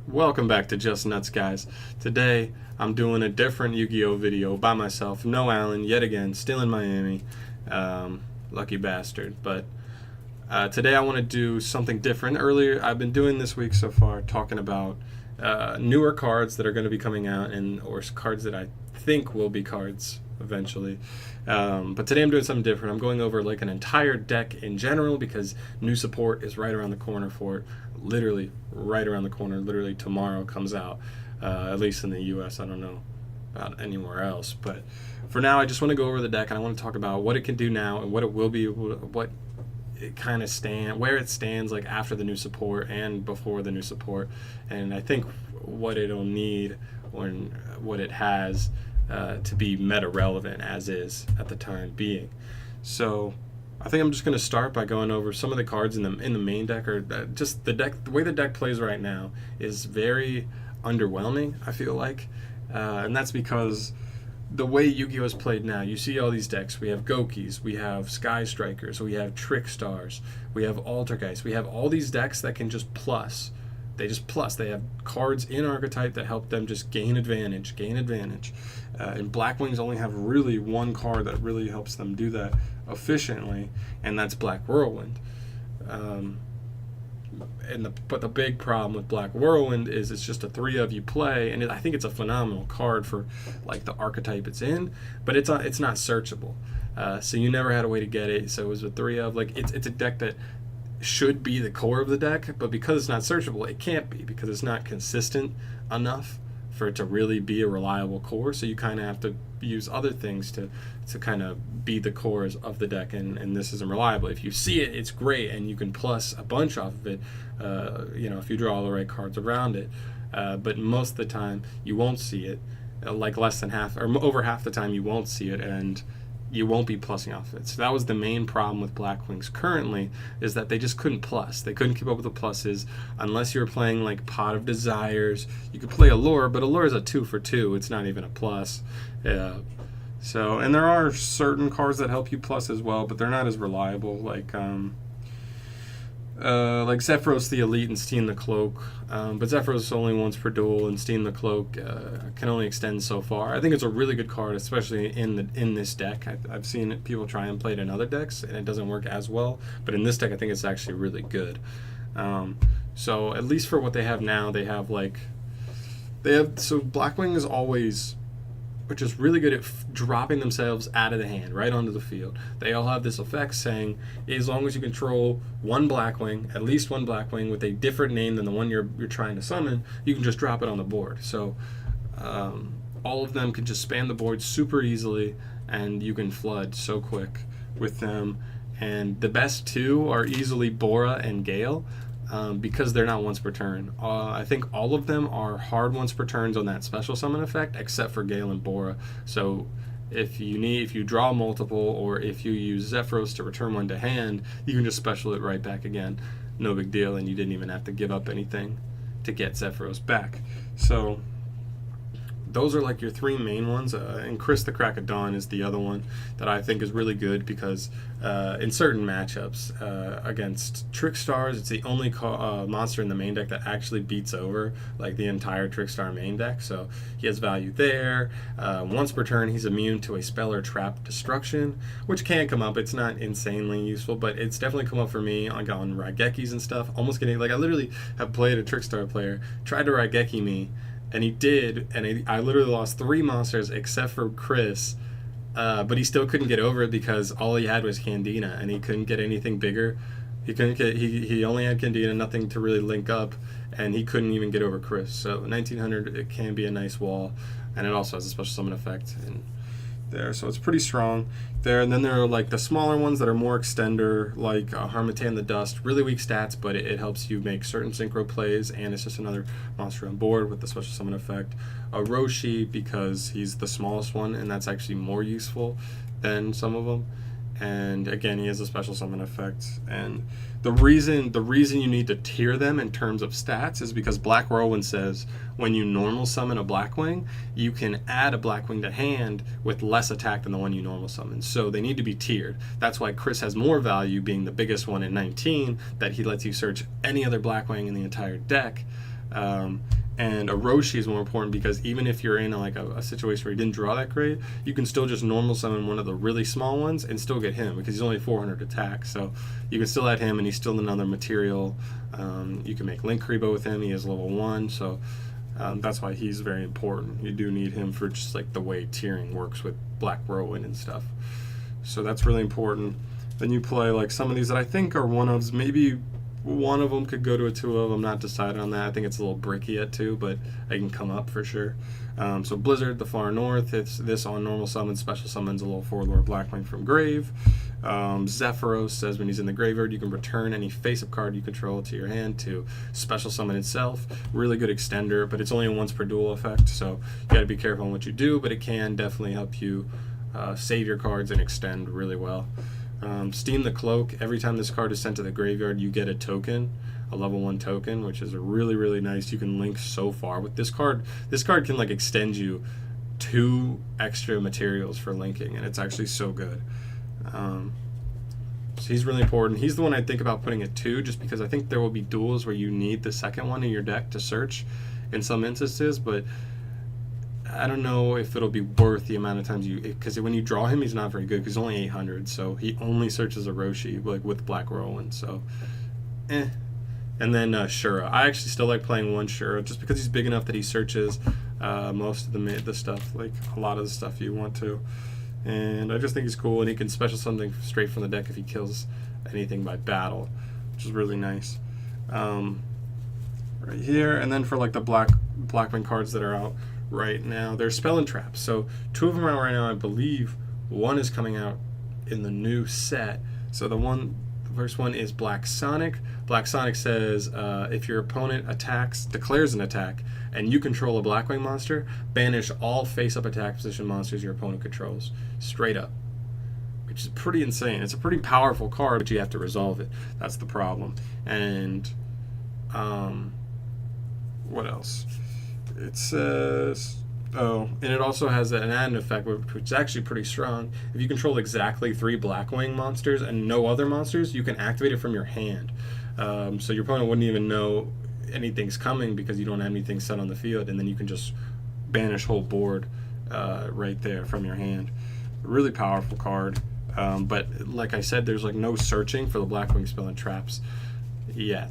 Welcome back to Just Nuts, guys. Today, I'm doing a different Yu-Gi-Oh video by myself. No Alan, yet again, still in Miami. Lucky bastard. But today I want to do something different. Earlier, I've been doing this week so far, talking about newer cards that are going to be coming out, or cards that I think will be cards eventually. But today I'm doing something different. I'm going over like an entire deck in general because new support is right around the corner for it. Literally right around the corner. Literally tomorrow comes out, at least in the US. I don't know about anywhere else, but for now I just want to go over the deck and I want to talk about what it can do now and what it will be, what it kind of where it stands like after the new support and before the new support, and I think what it'll need when what it has to be meta relevant as is at the time being. So I think I'm just going to start by going over some of the cards in the main deck, or just the deck. The way the deck plays right now is very underwhelming, I feel like, and that's because the way Yu-Gi-Oh is played now, you see all these decks. We have Gokis, we have Sky Strikers, we have Trick Stars, we have Altergeist. We have all these decks that can just plus. They just plus. They have cards in archetype that help them just gain advantage. And Blackwings only have really one card that really helps them do that efficiently, and that's Black Whirlwind. But the big problem with Black Whirlwind is it's just a 3-of you play, and I think it's a phenomenal card for like the archetype it's in, but it's not searchable. So you never had a way to get it. So it was a 3-of. Like it's a deck that should be the core of the deck, but because it's not searchable, it can't be, because it's not consistent enough for it to really be a reliable core. So you kind of have to use other things to kind of be the cores of the deck, and this isn't reliable. If you see it, it's great, and you can plus a bunch off of it, if you draw all the right cards around it. But most of the time, you won't see it. Like less than half, or over half the time, you won't see it, and you won't be plussing off it. So that was the main problem with Blackwings currently, is that they just couldn't plus. They couldn't keep up with the pluses unless you were playing like Pot of Desires. You could play Allure, but Allure is a 2-for-2. It's not even a plus. So, and there are certain cards that help you plus as well, but they're not as reliable. Like Zephyros the Elite and Steen the Cloak, but Zephyros only once per duel, and Steen the Cloak can only extend so far. I think it's a really good card, especially in this deck. I've seen people try and play it in other decks, and it doesn't work as well. But in this deck, I think it's actually really good. So at least for what they have now, so Blackwing is always, which is really good at dropping themselves out of the hand, right onto the field. They all have this effect saying, as long as you control one Blackwing, at least one Blackwing with a different name than the one you're trying to summon, you can just drop it on the board. So all of them can just span the board super easily, and you can flood so quick with them. And the best two are easily Bora and Gale. Because they're not once per turn. I think all of them are hard once per turns on that special summon effect, except for Gale and Bora. So if you draw multiple, or if you use Zephyros to return one to hand, you can just special it right back again. No big deal, and you didn't even have to give up anything to get Zephyros back. So those are like your three main ones, and Chris the Crack of Dawn is the other one that I think is really good, because in certain matchups against Trick Stars, it's the only monster in the main deck that actually beats over like the entire Trick Star main deck, so he has value there. Once per turn, he's immune to a spell or trap destruction, which can come up. It's not insanely useful, but it's definitely come up for me on Raigekis and stuff. Almost getting, like, I literally have played a Trick Star player, tried to Raigeki me, and he did, and I literally lost 3 monsters except for Chris, but he still couldn't get over it because all he had was Candina, and he couldn't get anything bigger. He only had Candina, nothing to really link up, and he couldn't even get over Chris. So 1900, it can be a nice wall, and it also has a special summon effect there, so it's pretty strong there. And then there are like the smaller ones that are more extender, like Harmattan the Dust, really weak stats, but it helps you make certain synchro plays, and it's just another monster on board with the special summon effect. Roshi, because he's the smallest one, and that's actually more useful than some of them. And again, he has a special summon effect. And the reason you need to tier them in terms of stats is because Black Whirlwind says when you normal summon a Blackwing, you can add a Blackwing to hand with less attack than the one you normal summon. So they need to be tiered. That's why Chris has more value, being the biggest one in 19, that he lets you search any other Blackwing in the entire deck. And a Roshi is more important because even if you're in a situation where you didn't draw that great, you can still just normal summon one of the really small ones and still get him because he's only 400 attack. So you can still add him, and he's still another material. You can make Link Karibo with him. He is level 1, so that's why he's very important. You do need him for just like the way tiering works with Black Whirlwind and stuff. So that's really important. Then you play like some of these that I think are one-ofs. Maybe one of them could go to a 2-of. I'm not decided on that. I think it's a little bricky at 2, but I can come up for sure. So Blizzard, the Far North, it's this on normal summon, special summons a little 4-lore Blackwing from grave. Zephyros says when he's in the graveyard, you can return any face-up card you control to your hand to special summon itself. Really good extender, but it's only a once per duel effect, so you got to be careful on what you do, but it can definitely help you save your cards and extend really well. Steam the Cloak. Every time this card is sent to the graveyard, you get a token, a level 1 token, which is really nice. You can link so far with this card. This card can like extend you 2 extra materials for linking, and it's actually so good. So he's really important. He's the one I think about putting at 2, just because I think there will be duels where you need the second one in your deck to search in some instances, but I don't know if it'll be worth the amount of times because when you draw him, he's not very good because he's only 800, so he only searches a Roshi like with Black Whirlwind, so And then Shura. I actually still like playing one Shura just because he's big enough that he searches most of the stuff, like a lot of the stuff you want to. And I just think he's cool, and he can special something straight from the deck if he kills anything by battle, which is really nice. Right here, and then for like the Blackwing cards that are out right now, there's Spell and Trap. So 2 of them are out right now. I believe one is coming out in the new set. So the first one is Black Sonic. Black Sonic says if your opponent declares an attack, and you control a Blackwing monster, banish all face-up attack position monsters your opponent controls. Straight up. Which is pretty insane. It's a pretty powerful card, but you have to resolve it. That's the problem. And what else? It says, and it also has an add-in effect, which is actually pretty strong. If you control exactly 3 Blackwing monsters and no other monsters, you can activate it from your hand. So your opponent wouldn't even know anything's coming because you don't have anything set on the field, and then you can just banish whole board right there from your hand. Really powerful card. But like I said, there's like no searching for the Blackwing Spell and Traps yet.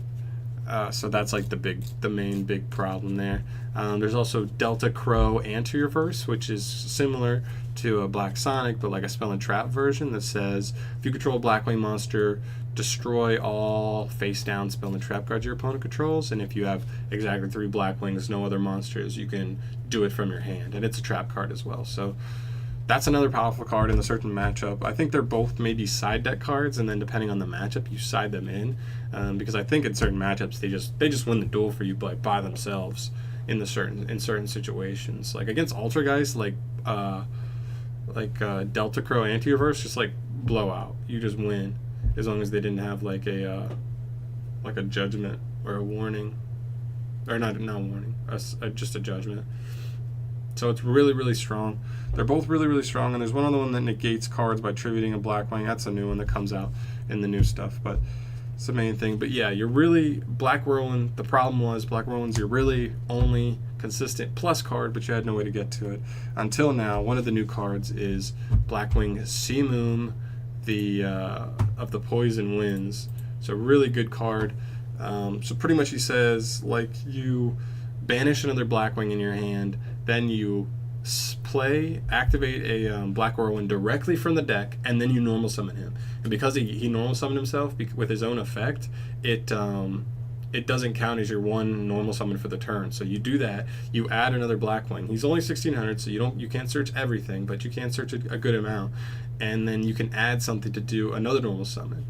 So that's like the main big problem there. There's also Delta Crow Anti-Reverse, which is similar to a Black Sonic, but like a Spell and Trap version that says if you control a Blackwing monster, destroy all face-down Spell and Trap cards your opponent controls, and if you have exactly 3 Blackwings, no other monsters, you can do it from your hand, and it's a trap card as well. So that's another powerful card in a certain matchup. I think they're both maybe side deck cards, and then depending on the matchup, you side them in, because I think in certain matchups they just win the duel for you by themselves in certain situations. Like against Altergeist, like Delta Crow Anti-Reverse, just like blowout. You just win as long as they didn't have like a judgment or a warning, or not warning, just a judgment. So it's really strong. They're both really strong, and there's one other one that negates cards by tributing a Blackwing. That's a new one that comes out in the new stuff, but it's the main thing. But yeah, you're really Black Whirlwind. The problem was Black Whirlwind's your really only consistent plus card, but you had no way to get to it until now. One of the new cards is Blackwing Seamoom, of the Poison Winds. So really good card. So pretty much he says like you banish another Blackwing in your hand, then you activate a Black Whirlwind directly from the deck, and then you normal summon him. And because he normal summoned himself with his own effect, it doesn't count as your one normal summon for the turn. So you do that, you add another Blackwing. He's only 1600, so you can't search everything, but you can search a good amount, and then you can add something to do another normal summon.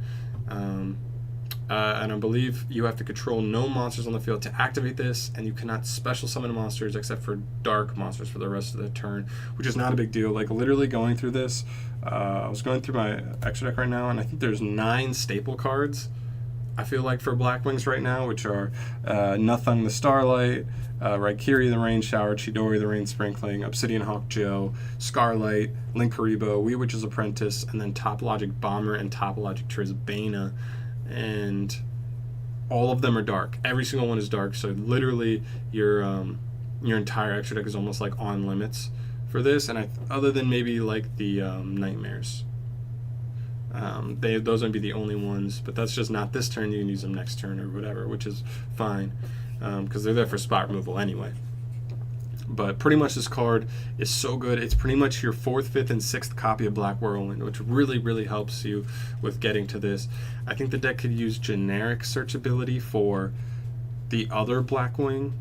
And I believe you have to control no monsters on the field to activate this, and you cannot special summon monsters except for dark monsters for the rest of the turn, which is not a big deal. Like literally going through this, I was going through my extra deck right now, and I think there's 9 staple cards, I feel like, for Blackwings right now, which are Nothung the Starlight, Raikiri the Rain Shower, Chidori the Rain Sprinkling, Obsidian Hawk Joe, Scarlight, Link Karibo, Wee Witch's Apprentice, and then Top Logic Bomber and Top Logic Trizbana. And all of them are dark. Every single one is dark. So literally, your entire extra deck is almost like on limits for this. And other than maybe like the nightmares, those would be the only ones. But that's just not this turn. You can use them next turn or whatever, which is fine because they're there for spot removal anyway. But pretty much this card is so good. It's pretty much your 4th, 5th, and 6th copy of Black Whirlwind, which really, really helps you with getting to this. I think the deck could use generic searchability for the other Blackwing,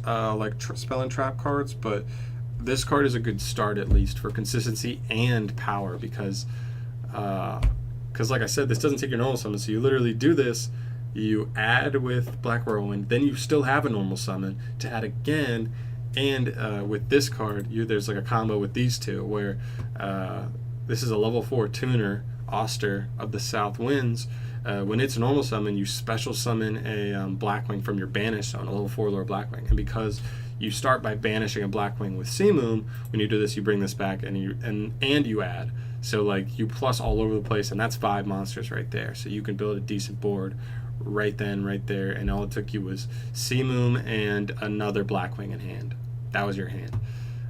like spell and trap cards, but this card is a good start at least for consistency and power because like I said, this doesn't take your normal summon, so you literally do this, you add with Black Whirlwind, then you still have a normal summon to add again. And with this card, there's like a combo with these two where this is a level 4 tuner, Oster of the South Winds. When it's a normal summon, you special summon a Blackwing from your banish zone, a level 4 lore Blackwing. And because you start by banishing a Blackwing with Seamoom, when you do this, you bring this back and you add. So like you plus all over the place, and that's 5 monsters right there. So you can build a decent board right then, right there, and all it took you was Seamoom and another Blackwing in hand. That was your hand.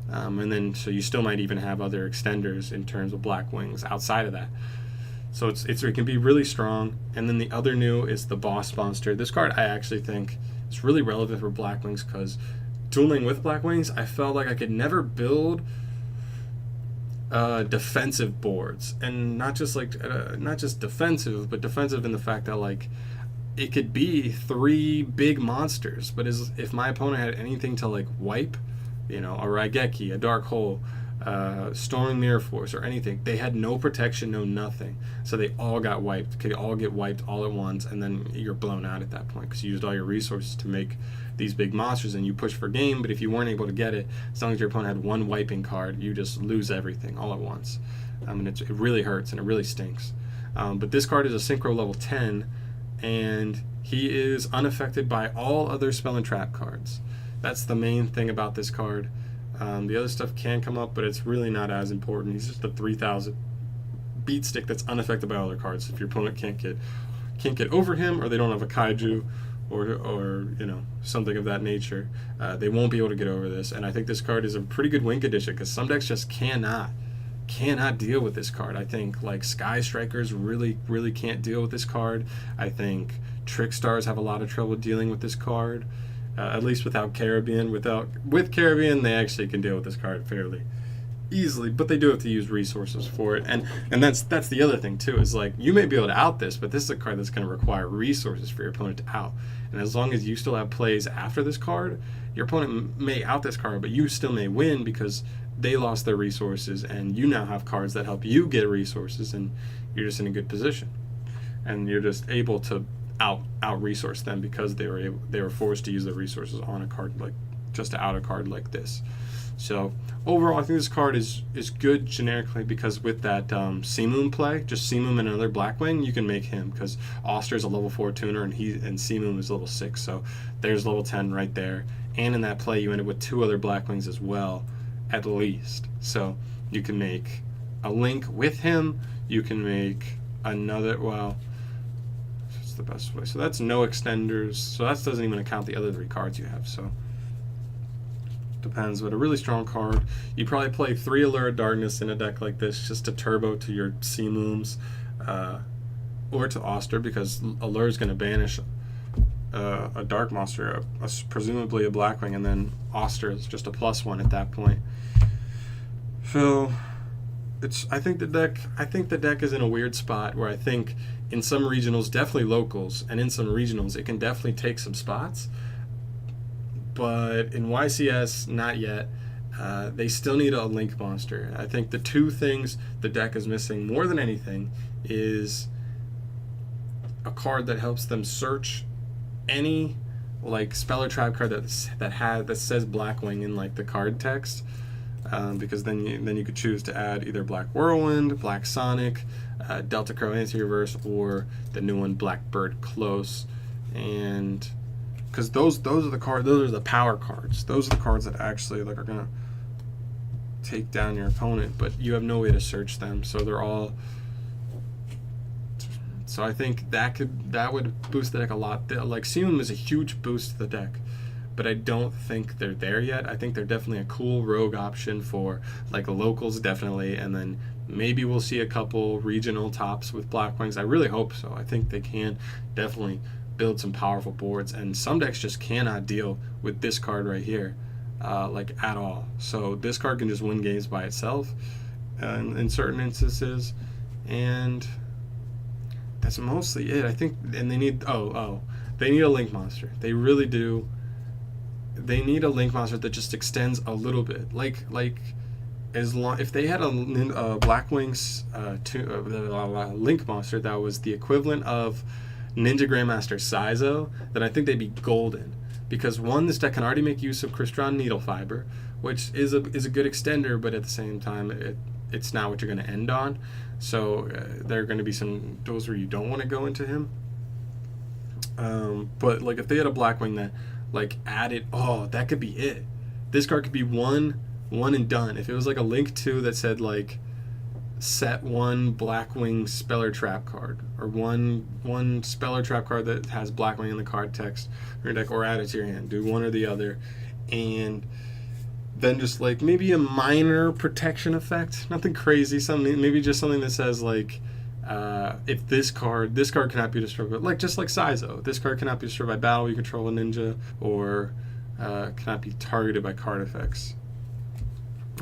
And then, so you still might even have other extenders in terms of Blackwings outside of that. So it can be really strong. And then the other new is the Boss Monster. This card I actually think is really relevant for Blackwings because dueling with Blackwings, I felt like I could never build defensive boards, and not just defensive, but defensive in the fact that like it could be 3 big monsters, but if my opponent had anything to like wipe, a Raigeki, a Dark Hole, Storming Mirror Force, or anything, they had no protection, no nothing. So they all got wiped, could all get wiped all at once, and then you're blown out at that point because you used all your resources to make these big monsters and you push for game. But if you weren't able to get it, as long as your opponent had one wiping card, you just lose everything all at once. And it really hurts and it really stinks. But this card is a Synchro level 10, and he is unaffected by all other spell and trap cards. That's the main thing about this card. The other stuff can come up, but it's really not as important. He's just a 3,000 beat stick that's unaffected by other cards. If your opponent can't get over him, or they don't have a kaiju, or something of that nature, they won't be able to get over this. And I think this card is a pretty good Wink addition because some decks just cannot deal with this card. I think like Sky Strikers really, really can't deal with this card. I think Trick Stars have a lot of trouble dealing with this card. At least without Caribbean. With Caribbean, they actually can deal with this card fairly easily, but they do have to use resources for it. And that's the other thing too, is like you may be able to out this, but this is a card that's going to require resources for your opponent to out. And as long as you still have plays after this card, your opponent may out this card, but you still may win because they lost their resources, and you now have cards that help you get resources, and you're just in a good position, and you're just able to out resource them because they were forced to use their resources on a card just to out a card like this. So overall, I think this card is good generically because with that Seamoom play, just Seamoom and another Blackwing, you can make him because Oster is a level 4 tuner and Seamoom is level 6. So there's level 10 right there. And in that play, you end up with 2 other Blackwings as well, at least. So you can make a link with him. You can make another, that's the best way. So that's no extenders. So that doesn't even account the other 3 cards you have. So depends, but a really strong card. You probably play 3 Allure of Darkness in a deck like this just to turbo to your Seamooms or to Oster, because Allure is going to banish a dark monster, presumably a Blackwing, and then Oster is just a +1 at that point. So I think the deck is in a weird spot where I think in some regionals, definitely locals, and in some regionals it can definitely take some spots. But in YCS, not yet. They still need a link monster. I think the 2 things the deck is missing more than anything is a card that helps them search any like spell or trap card that says Blackwing in like the card text, because then you could choose to add either Black Whirlwind, Black Sonic, Delta Crow Anti-Reverse, or the new one Blackbird Close, and because those are the power cards. Those are the cards that actually are gonna take down your opponent, but you have no way to search them. So they're all, So I think that would boost the deck a lot. Like Lyceum is a huge boost to the deck, but I don't think they're there yet. I think they're definitely a cool rogue option for like locals, definitely, and then maybe we'll see a couple regional tops with Blackwings. I really hope so. I think they can definitely build some powerful boards, and some decks just cannot deal with this card right here, like at all. So this card can just win games by itself in certain instances, and that's mostly it. I think, and they need they need a link monster. They really do. They need a link monster that just extends a little bit. Like as long if they had a Blackwings link monster that was the equivalent of Ninja Grandmaster Saizo, then I think they'd be golden. Because one, this deck can already make use of Crystron Needle Fiber, which is a good extender, but at the same time it's not what you're going to end on. So there are going to be some duels where you don't want to go into him. But like if they had a Blackwing that like added, that could be it. This card could be one and done. If it was like a Link 2 that said like set one Blackwing Speller Trap card, or one Speller Trap card that has Blackwing in the card text or your deck, or add it to your hand. Do one or the other, and then just like maybe a minor protection effect, nothing crazy, something maybe just something that says like if this card cannot be destroyed, but like just like Saizo, this card cannot be destroyed by battle, you control a ninja, or cannot be targeted by card effects,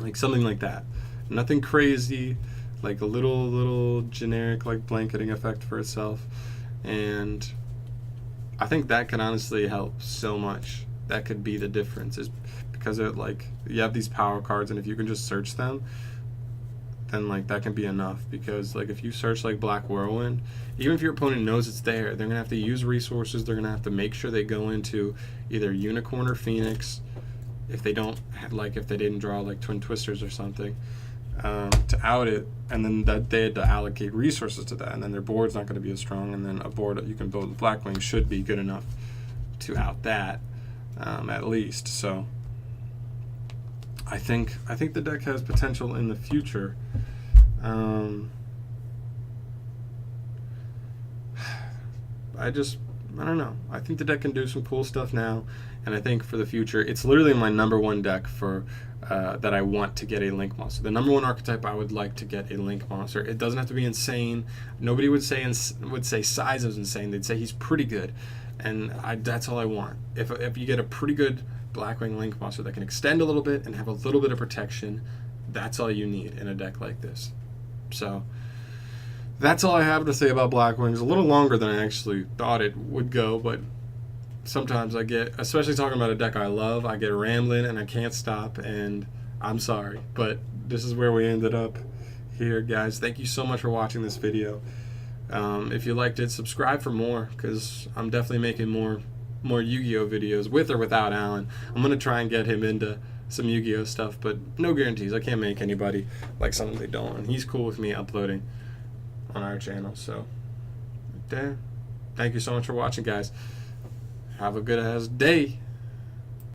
like something like that. Nothing crazy, like a little generic like blanketing effect for itself, and I think that can honestly help so much. That could be the difference, is because it like you have these power cards, and if you can just search them, then like that can be enough. Because like if you search like Black Whirlwind, even if your opponent knows it's there, they're gonna have to use resources. They're gonna have to make sure they go into either Unicorn or Phoenix, if they don't like if they didn't draw like Twin Twisters or something, to out it, and then that they had to allocate resources to that, and then their board's not going to be as strong, and then a board that you can build with Blackwing should be good enough to out that, at least. So I think the deck has potential in the future. I don't know. I think the deck can do some cool stuff now, and I think for the future, it's literally my number one deck for that I want to get a Link monster. The number one archetype I would like to get a Link monster. It doesn't have to be insane. Nobody would say Saizo's insane. They'd say he's pretty good, and that's all I want. If you get a pretty good Blackwing Link monster that can extend a little bit and have a little bit of protection, that's all you need in a deck like this. So that's all I have to say about Blackwings. A little longer than I actually thought it would go, but sometimes I get, especially talking about a deck I love, I get rambling and I can't stop, and I'm sorry. But this is where we ended up here, guys. Thank you so much for watching this video. If you liked it, subscribe for more, because I'm definitely making more Yu-Gi-Oh videos, with or without Alan. I'm going to try and get him into some Yu-Gi-Oh stuff, but no guarantees. I can't make anybody like something they don't, and he's cool with me uploading on our channel. So there, thank you so much for watching, guys. Have a good ass day.